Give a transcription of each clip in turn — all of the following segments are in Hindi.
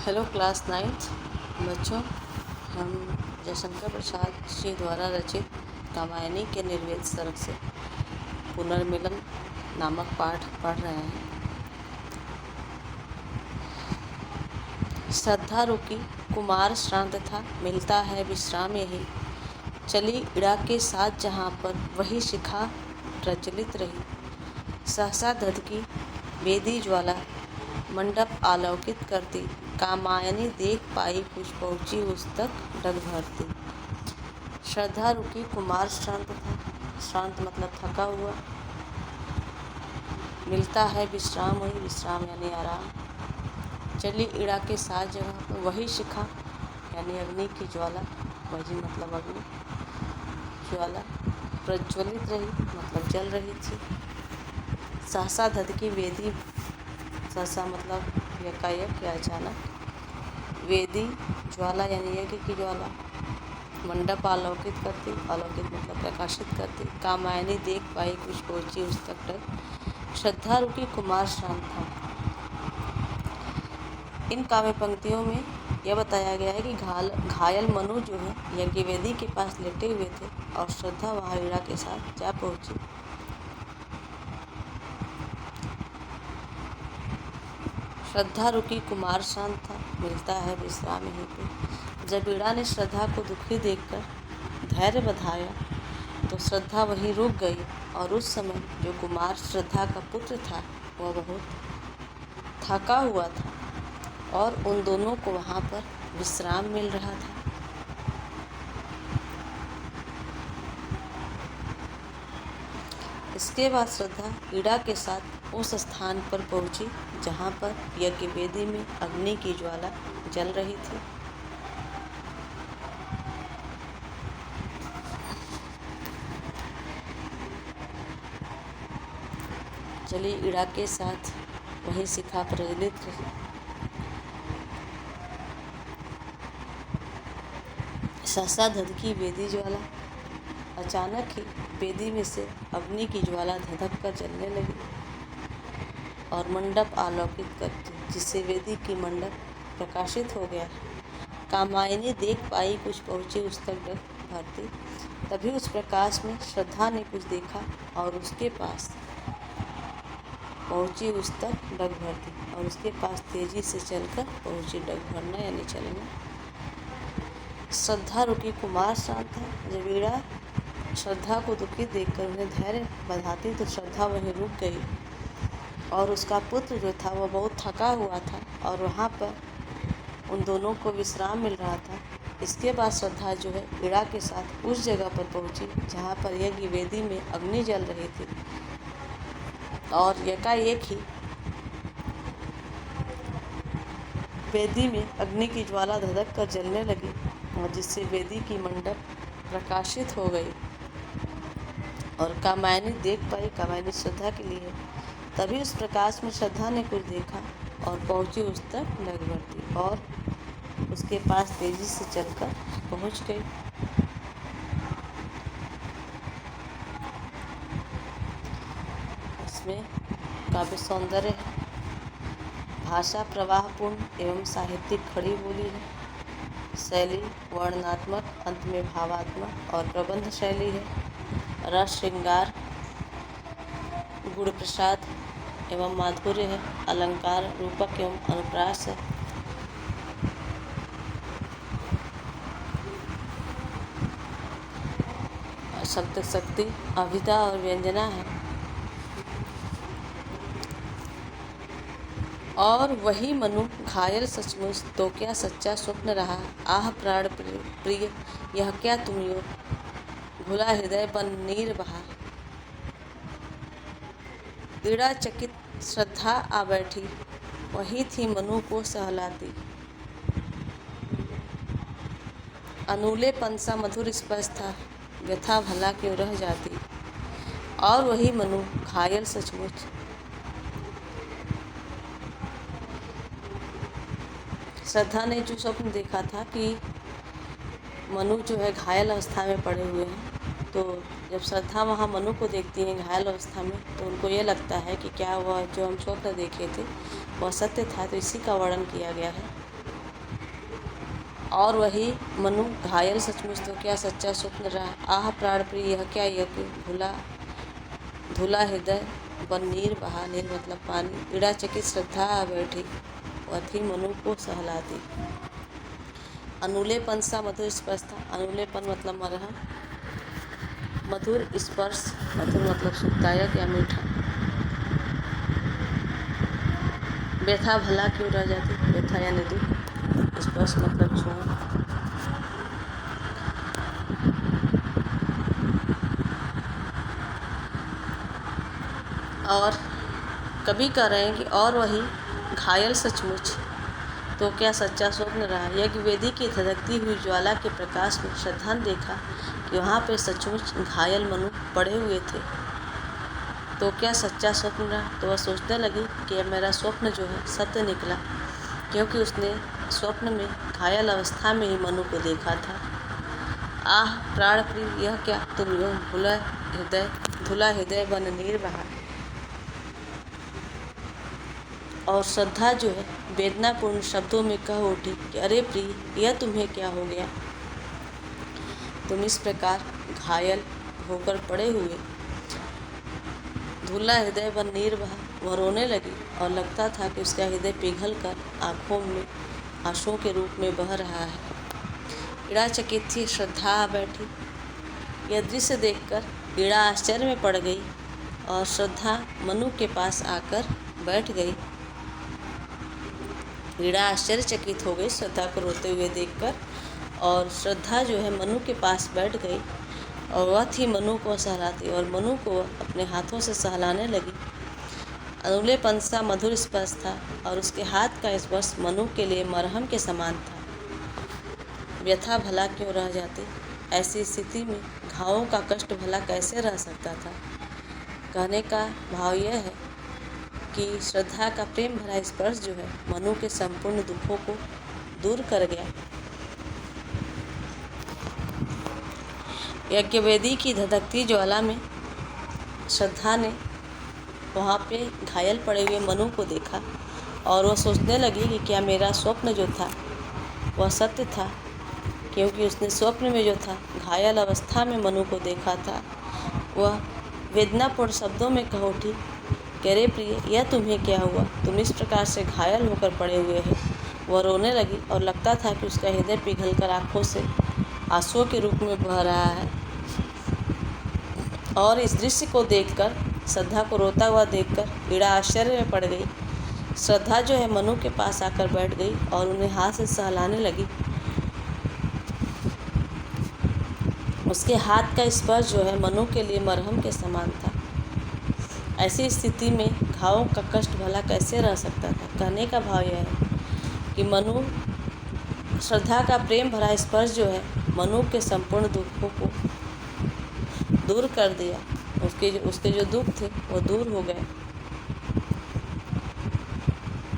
हेलो क्लास नाइन्थ बच्चों, हम जयशंकर प्रसाद जी द्वारा रचित कामायनी के निर्वेद सर्ग से पुनर्मिलन नामक पाठ पढ़ रहे हैं। श्रद्धा रुकी, कुमार श्रांत था, मिलता है विश्राम यही। चली इड़ा के साथ जहाँ पर, वही शिखा प्रज्वलित रही। सहसा धधकी वेदी ज्वाला, मंडप आलोकित करती। कामायनी देख पाई, कुछ पहुँची उस तक डग भरती। श्रद्धा रुकी, कुमार श्रांत था, श्रांत मतलब थका हुआ। मिलता है विश्राम, वही विश्राम यानी आराम। चली इड़ा के साथ जगह पर, वही शिखा यानी अग्नि की ज्वाला, वही मतलब अग्नि ज्वाला प्रज्वलित रही मतलब जल रही थी। सहसा धधकी वेदी, सहसा मतलब एकाएक या अचानक। वेदी ज्वाला यानी यज्ञ की ज्वाला। मंडप आलोकित करती, आलोकित मतलब प्रकाशित करती। कामायनी देख पाई, कुछ पहुँची उस तक डग। श्रद्धा रुकी, कुमार श्रांत था। इन काव्य पंक्तियों में यह बताया गया है कि घायल मनु जो है यज्ञ वेदी के पास लेटे हुए थे और श्रद्धा वहाँ इड़ा के साथ जा पहुँची। श्रद्धा रुकी, कुमार शांत था, मिलता है विश्राम यहीं पे। जब इड़ा ने श्रद्धा को दुखी देखकर धैर्य बधाया तो श्रद्धा वहीं रुक गई और उस समय जो कुमार श्रद्धा का पुत्र था वह बहुत थका हुआ था और उन दोनों को वहाँ पर विश्राम मिल रहा था। इसके बाद श्रद्धा इड़ा के साथ उस स्थान पर पहुंची जहाँ पर यज्ञ वेदी में अग्नि की ज्वाला जल रही थी। चली इड़ा के साथ वही शिखा प्रज्वलित रही। सहसा धधकी वेदी ज्वाला, अचानक ही वेदी में से अग्नि की ज्वाला धधक कर जलने लगी और मंडप आलोकित करती, जिससे वेदी की मंडप प्रकाशित हो गया। कामायनी देख पाई, कुछ पहुँची उस तक डग भरती। तभी उस प्रकाश में श्रद्धा ने कुछ देखा और उसके पास पहुँची उस तक डग भरती और उसके पास तेजी से चलकर पहुँची। डग भरना यानी चलना। श्रद्धा रुकी, कुमार शांत था। जब इड़ा श्रद्धा को दुखी देखकर उन्हें धैर्य बधाती तो श्रद्धा वहीं रुक गई और उसका पुत्र जो था वह बहुत थका हुआ था और वहाँ पर उन दोनों को विश्राम मिल रहा था। इसके बाद श्रद्धा जो है इड़ा के साथ उस जगह पर पहुँची जहाँ पर यज्ञ वेदी में अग्नि जल रही थी और एकाएक ही वेदी में अग्नि की ज्वाला धधक कर जलने लगी और जिससे वेदी की मंडप प्रकाशित हो गई और कामायनी देख पाई, कामायनी श्रद्धा के लिए। तभी उस प्रकाश में श्रद्धा ने कुछ देखा और पहुँची उस तक डग भरती और उसके पास तेजी से चलकर पहुँच गई। इसमें काव्य सौंदर्य है, भाषा प्रवाहपूर्ण एवं साहित्यिक खड़ी बोली है, शैली वर्णनात्मक, अंत में भावात्मक और प्रबंध शैली है, रस श्रृंगार गुण प्रसाद एवं माधुर्य है, अलंकार रूपक एवं अनुप्रास है। शब्द शक्ति अभिधा और व्यंजना है। और वही मनु घायल सचमुच, तो क्या सच्चा स्वप्न रहा। आह प्राण प्रिय, यह क्या तुम यो, घुला हृदय बन नीर बहा। इड़ा चकित श्रद्धा आ बैठी, वही थी मनु को सहलाती। अनूले पंसा मधुर स्पर्श था, व्यथा भला क्यों रह जाती। और वही मनु घायल सचमुच, श्रद्धा ने जो स्वप्न देखा था कि मनु जो है घायल अवस्था में पड़े हुए हैं, तो जब श्रद्धा वहाँ मनु को देखती हैं घायल अवस्था में तो उनको ये लगता है कि क्या वह जो हम स्वप्न देखे थे वह सत्य था। तो इसी का वर्णन किया गया है और वही मनु घायल सचमुच, तो क्या सच्चा स्वप्न रहा। आह प्राण प्रिय यह क्या यज्ञ, धुला हृदय बन नीर बहा। नीर मतलब पानी। इड़ा चकित श्रद्धा आ बैठी, वह थी मनु को सहलाती। अनुलेपन सा मधुर स्पर्श था। अनुलेपन मतलब मरहम, मधुर स्पर्श, मधुर मतलब सुखदायक या मीठा। व्यथा भला क्यों रह जाती, व्यथा यानी दुख, स्पर्श मतलब छूना। और कभी कह रहे हैं कि और वही घायल सचमुच, तो क्या सच्चा स्वप्न रहा। यज्ञ वेदी की धधकती हुई ज्वाला के प्रकाश में श्रद्धा ने देखा कि वहाँ पे सचमुच घायल मनु पड़े हुए थे। तो क्या सच्चा स्वप्न रहा। तो वह सोचने लगी कि अब मेरा स्वप्न जो है सत्य निकला, क्योंकि उसने स्वप्न में घायल अवस्था में ही मनु को देखा था। आह प्राण प्रिय यह क्या, तुम यूं धुला हृदय बन नीर बहा। और श्रद्धा जो है वेदनापूर्ण शब्दों में कह उठी कि अरे प्रिय यह तुम्हें क्या हो गया, तुम इस प्रकार घायल होकर पड़े हुए। धुला हृदय बन नीर बहा, वह रोने लगी और लगता था कि उसका हृदय पिघल कर आँखों में आंसुओं के रूप में बह रहा है। इड़ा चकित थी, श्रद्धा आ बैठी। यह दृश्य देखकर इड़ा आश्चर्य में पड़ गई और श्रद्धा मनु के पास आकर बैठ गई। इड़ा आश्चर्यचकित हो गई श्रद्धा को रोते हुए देखकर, और श्रद्धा जो है मनु के पास बैठ गई और वह थी मनु को सहलाती, और मनु को अपने हाथों से सहलाने लगी। अनुलेपन सा मधुर स्पर्श था और उसके हाथ का स्पर्श मनु के लिए मरहम के समान था। व्यथा भला क्यों रह जाती, ऐसी स्थिति में घावों का कष्ट भला कैसे रह सकता था। कहने का भाव यह है कि श्रद्धा का प्रेम भरा स्पर्श जो है मनु के संपूर्ण दुखों को दूर कर गया। यज्ञवेदी की धधकती ज्वाला में श्रद्धा ने वहाँ पे घायल पड़े हुए मनु को देखा और वह सोचने लगी कि क्या मेरा स्वप्न जो था वह सत्य था, क्योंकि उसने स्वप्न में जो था घायल अवस्था में मनु को देखा था। वह वेदनापूर्ण शब्दों में कह उठी कि अरे प्रिय यह तुम्हें क्या हुआ, तुम इस प्रकार से घायल होकर पड़े हुए हैं। वह रोने लगी और लगता था कि उसका हृदय पिघलकर आँखों से आंसुओं के रूप में बह रहा है। और इस दृश्य को देखकर, श्रद्धा को रोता हुआ देखकर इड़ा आश्चर्य में पड़ गई। श्रद्धा जो है मनु के पास आकर बैठ गई और उन्हें हाथ से सहलाने लगी। उसके हाथ का स्पर्श जो है मनु के लिए मरहम के समान था। ऐसी स्थिति में घावों का कष्ट भला कैसे रह सकता था। कहने का भाव यह है कि मनु श्रद्धा का प्रेम भरा स्पर्श जो है मनु के संपूर्ण दुखों को दूर कर दिया। उसके जो दुख थे वो दूर हो गए।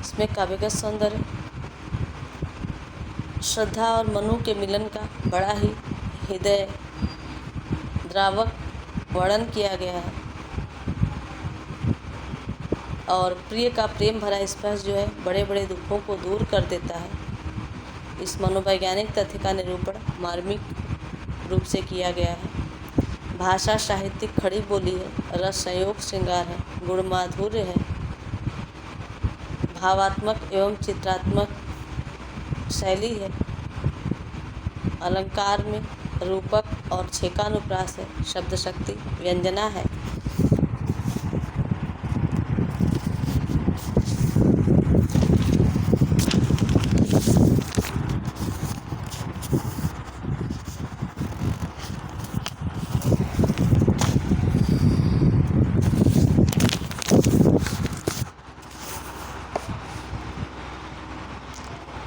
इसमें काव्यगत सौंदर्य, श्रद्धा और मनु के मिलन का बड़ा ही हृदय द्रावक वर्णन किया गया है। और प्रिय का प्रेम भरा स्पर्श जो है बड़े बड़े दुखों को दूर कर देता है। इस मनोवैज्ञानिक तथ्य का निरूपण मार्मिक रूप से किया गया है। भाषा साहित्यिक खड़ी बोली है, रस संयोग श्रृंगार है, गुण माधुर्य है, भावात्मक एवं चित्रात्मक शैली है, अलंकार में रूपक और छेकानुप्रास है, शब्द शक्ति व्यंजना है।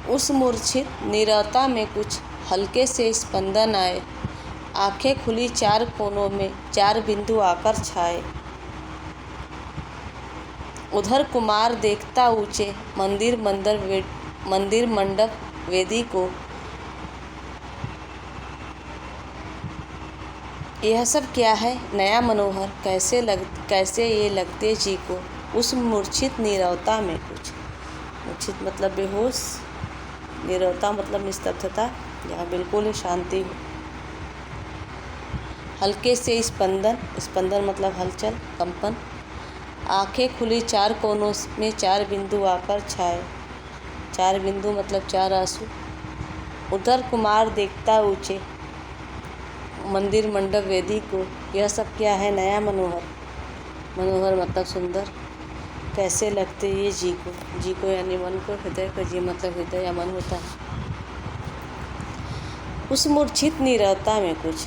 उस मूर्छित नीरवता में कुछ हल्के से स्पंदन आए। आंखें खुली, चार कोनों में चार बिंदु आकर छाए। उधर कुमार देखता ऊंचे मंदिर मंडप वेदी को। यह सब क्या है नया मनोहर, कैसे ये लगते जी को। उस मूर्छित नीरवता में कुछ, मूर्छित मतलब बेहोश, नीरवता मतलब निस्तब्धता, जहाँ बिल्कुल ही शांति हो। हल्के से स्पंदन, स्पंदन मतलब हलचल, कंपन। आंखें खुली चार कोनों में चार बिंदु आकर छाए, चार बिंदु मतलब चार आंसू। उधर कुमार देखता ऊंचे, मंदिर मंडप वेदी को, यह सब क्या है नया मनोहर। मनोहर मतलब सुंदर। कैसे लगते ये जी को, जी को यानी मन को, हृदय को, जी मतलब हृदय या मन होता है। उस मूर्छित नीरवता में कुछ,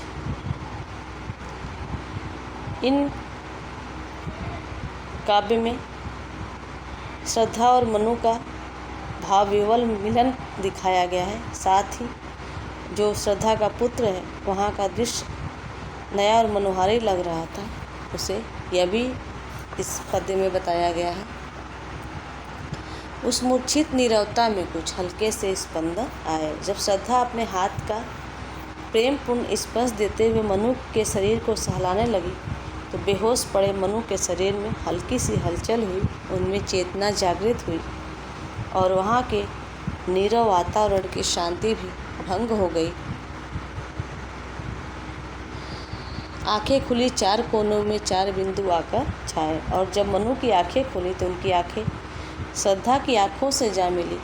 इन काव्य में श्रद्धा और मनु का भाव विवल मिलन दिखाया गया है। साथ ही जो श्रद्धा का पुत्र है वहाँ का दृश्य नया और मनोहारी लग रहा था उसे, यह भी इस पद्य में बताया गया है। उस मूर्छित नीरवता में कुछ हल्के से स्पंदन आए। जब श्रद्धा अपने हाथ का प्रेमपूर्ण स्पर्श देते हुए मनु के शरीर को सहलाने लगी तो बेहोश पड़े मनु के शरीर में हल्की सी हलचल हुई, उनमें चेतना जागृत हुई और वहाँ के नीरव वातावरण की शांति भी भंग हो गई। आंखें खुली चार कोनों में चार बिंदु आकर छाए, और जब मनु की आंखें खुली तो उनकी आंखें श्रद्धा की आंखों से जा मिली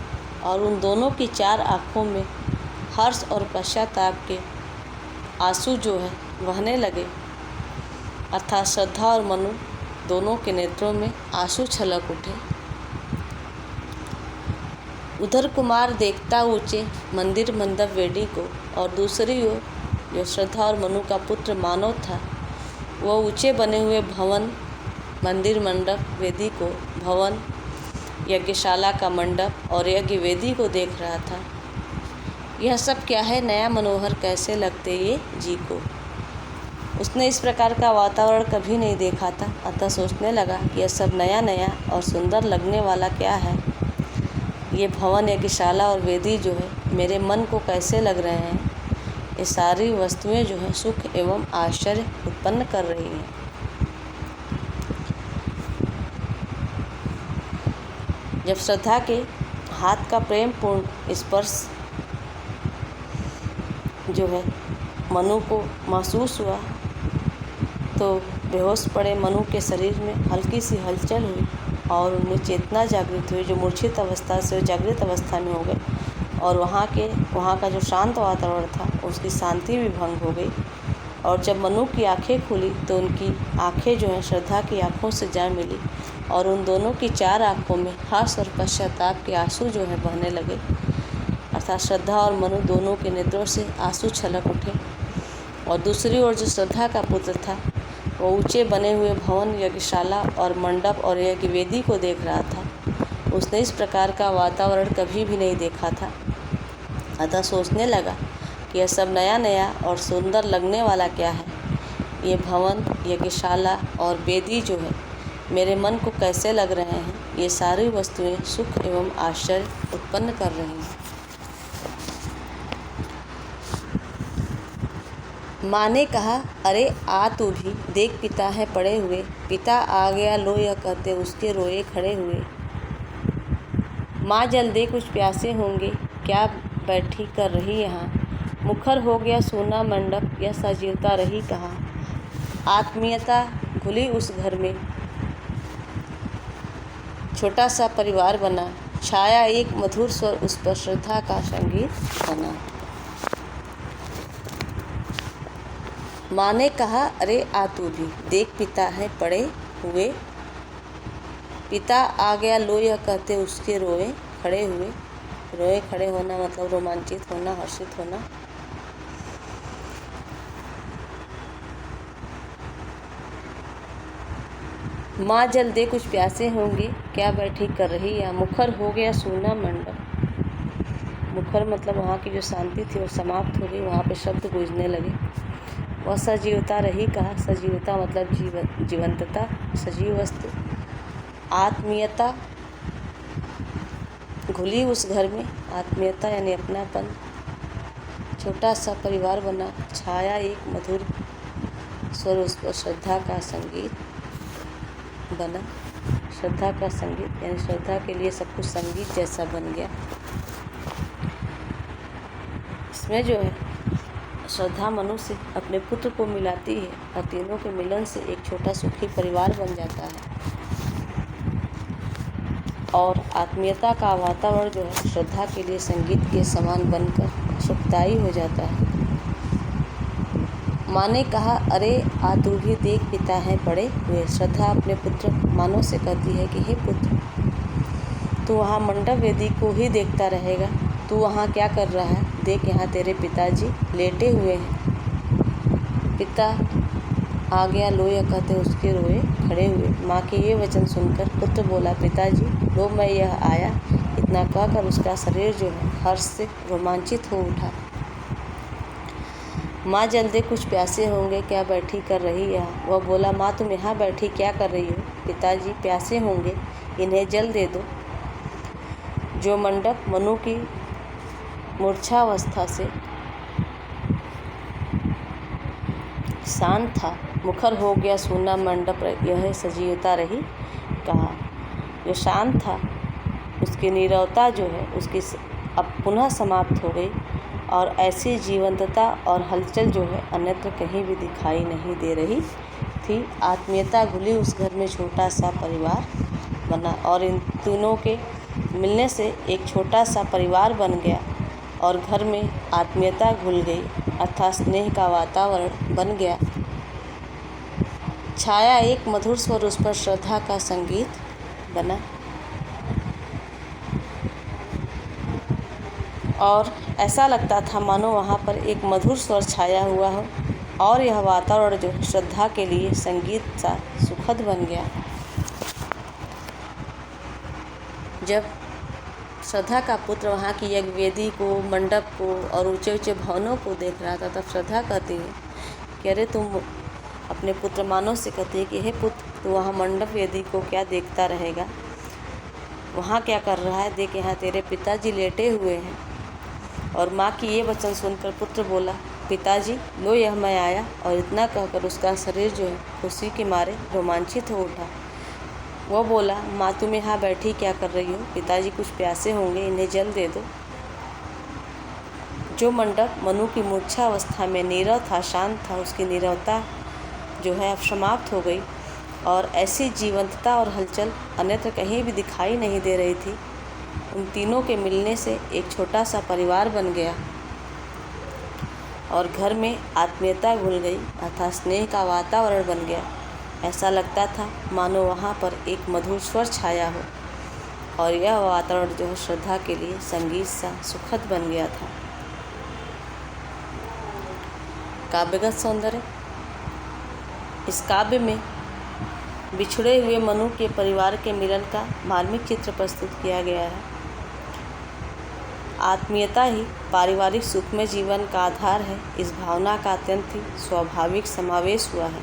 और उन दोनों की चार आंखों में हर्ष और पश्चाताप के आंसू जो है बहने लगे, अर्थात श्रद्धा और मनु दोनों के नेत्रों में आंसू छलक उठे। उधर कुमार देखता ऊंचे मंदिर मंडप वेदी को, और दूसरी ओर जो श्रद्धा और मनु का पुत्र मानव था वह ऊंचे बने हुए भवन, मंदिर मंडप वेदी को, भवन, यज्ञशाला का मंडप और यज्ञ वेदी को देख रहा था। यह सब क्या है नया मनोहर, कैसे लगते ये जी को। उसने इस प्रकार का वातावरण कभी नहीं देखा था, अतः सोचने लगा कि यह सब नया नया और सुंदर लगने वाला क्या है। ये भवन, यज्ञशाला और वेदी जो है मेरे मन को कैसे लग रहे हैं। ये सारी वस्तुएं जो हैं सुख एवं आश्चर्य उत्पन्न कर रही हैं। जब श्रद्धा के हाथ का प्रेमपूर्ण स्पर्श जो है मनु को महसूस हुआ तो बेहोश पड़े मनु के शरीर में हल्की सी हलचल हुई और उनमें चेतना जागृत हुई, जो मूर्छित अवस्था से जागृत अवस्था में हो गए, और वहाँ का जो शांत वातावरण था उसकी शांति भी भंग हो गई। और जब मनु की आंखें खुली तो उनकी आंखें जो हैं श्रद्धा की आंखों से जा मिली और उन दोनों की चार आंखों में हर्ष और पश्चाताप के आंसू जो हैं बहने लगे, अर्थात श्रद्धा और मनु दोनों के नेत्रों से आंसू छलक उठे। और दूसरी ओर जो श्रद्धा का पुत्र था वो ऊंचे बने हुए भवन, यज्ञशाला और मंडप और यज्ञ वेदी को देख रहा था। उसने इस प्रकार का वातावरण कभी भी नहीं देखा था, अतः सोचने लगा कि यह सब नया नया और सुंदर लगने वाला क्या है। ये भवन, यज्ञशाला और वेदी जो है मेरे मन को कैसे लग रहे हैं। ये सारी वस्तुएं सुख एवं आश्चर्य उत्पन्न कर रही हैं। माँ ने कहा, अरे आ तू भी, देख पिता है पड़े हुए। पिता आ गया लो यह कहते उसके रोए खड़े हुए। माँ जल दे कुछ प्यासे होंगे, क्या बैठी कर रही यहाँ। मुखर हो गया सोना मंडप, यह सजीवता रही कहाँ। आत्मीयता घुली उस घर में, छोटा सा परिवार बना। छाया एक मधुर स्वर उस पर, श्रद्धा का संगीत बना। माँ ने कहा, अरे आ तू भी, देख पिता है पड़े हुए। पिता आ गया लो यह कहते उसके रोए खड़े हुए। रोए खड़े होना मतलब रोमांचित होना, हर्षित होना। माँ जल दे कुछ प्यासे होंगे, क्या बैठी कर रही यहाँ। मुखर हो गया सोना मंडप। मुखर मतलब वहाँ की जो शांति थी वो समाप्त हो गई, वहाँ पे शब्द गूंजने लगे। वह सजीवता रही कहा। सजीवता मतलब जीवंतता, सजीव वस्तु। आत्मीयता घुली उस घर में, आत्मीयता यानी अपनापन। छोटा सा परिवार बना। छाया एक मधुर स्वर उस पर, श्रद्धा का संगीत बना। श्रद्धा का संगीत यानी श्रद्धा के लिए सब कुछ संगीत जैसा बन गया। इसमें जो है श्रद्धा मनु से अपने पुत्र को मिलाती है और तीनों के मिलन से एक छोटा सुखी परिवार बन जाता है और आत्मीयता का वातावरण जो है श्रद्धा के लिए संगीत के समान बनकर सुखदायी हो जाता है। माँ ने कहा, अरे आ तू भी देख, पिता हैं पड़े हुए। श्रद्धा अपने पुत्र मानो से कहती है कि हे पुत्र, तू वहाँ मंडप वेदी को ही देखता रहेगा, तू वहाँ क्या कर रहा है? देख, यहाँ तेरे पिताजी लेटे हुए हैं। पिता आ गया लो, यह कहते उसके रोए खड़े हुए। माँ के ये वचन सुनकर पुत्र बोला, पिताजी लो मैं यह आया। इतना कहकर उसका शरीर जो है हर्ष से रोमांचित हो उठा। माँ जल्दी, कुछ प्यासे होंगे, क्या बैठी कर रही यहाँ? वह बोला, माँ तुम यहाँ बैठी क्या कर रही हो? पिताजी प्यासे होंगे, इन्हें जल दे दो। जो मंडप मनु की मूर्छावस्था से शांत था, मुखर हो गया सूना मंडप, यह सजीवता रही कहा। जो शांत था उसकी नीरवता जो है उसकी अब पुनः समाप्त हो गई और ऐसी जीवंतता और हलचल जो है अन्यत्र कहीं भी दिखाई नहीं दे रही थी। आत्मीयता घुली उस घर में छोटा सा परिवार बना और इन तीनों के मिलने से एक छोटा सा परिवार बन गया और घर में आत्मीयता घुल गई अर्थात स्नेह का वातावरण बन गया। छाया एक मधुर स्वर, उस पर श्रद्धा का संगीत बना और ऐसा लगता था मानो वहाँ पर एक मधुर स्वर छाया हुआ हो और यह वातावरण जो श्रद्धा के लिए संगीत सा सुखद बन गया। जब श्रद्धा का पुत्र वहाँ की यज्ञवेदी को, मंडप को और ऊंचे ऊंचे भवनों को देख रहा था, तब श्रद्धा कहती है कि अरे तुम अपने पुत्र मानो से कहती है कि हे पुत्र, तू वहाँ मंडप वेदी को क्या देखता रहेगा? वहाँ क्या कर रहा है? देख, यहाँ तेरे पिताजी लेटे हुए हैं। और माँ की ये वचन सुनकर पुत्र बोला, पिताजी लो यह मैं आया। और इतना कहकर उसका शरीर जो है खुशी के मारे रोमांचित हो उठा। वो बोला, माँ तुम यहाँ बैठी क्या कर रही हो? पिताजी कुछ प्यासे होंगे, इन्हें जल दे दो। जो मंडप मनु की मूर्छावस्था में नीरव था, शांत था, उसकी नीरवता जो है अब समाप्त हो गई और ऐसी जीवंतता और हलचल अन्यत्र कहीं भी दिखाई नहीं दे रही थी। उन तीनों के मिलने से एक छोटा सा परिवार बन गया और घर में आत्मीयता घुल गई अर्थात स्नेह का वातावरण बन गया। ऐसा लगता था मानो वहाँ पर एक मधुर स्वर छाया हो और यह वातावरण जो है श्रद्धा के लिए संगीत सा सुखद बन गया था। काव्यगत सौंदर्य। इस काव्य में बिछड़े हुए मनु के परिवार के मिलन का मार्मिक चित्र प्रस्तुत किया गया है। आत्मीयता ही पारिवारिक सुखमय जीवन का आधार है। इस भावना का अत्यंत ही स्वाभाविक समावेश हुआ है।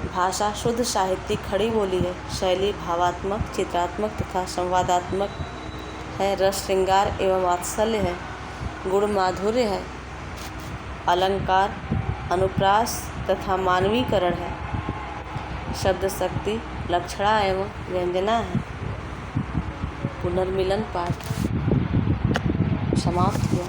भाषा शुद्ध साहित्यिक खड़ी बोली है। शैली भावात्मक, चित्रात्मक तथा संवादात्मक है। रस श्रृंगार एवं वात्सल्य है। गुण माधुर्य है। अलंकार, अनुप्रास तथा मानवीकरण है। शब्द शक्ति, लक्षणा एवं व्यंजना है। पुनर्मिलन पाठ समाप्त हुआ।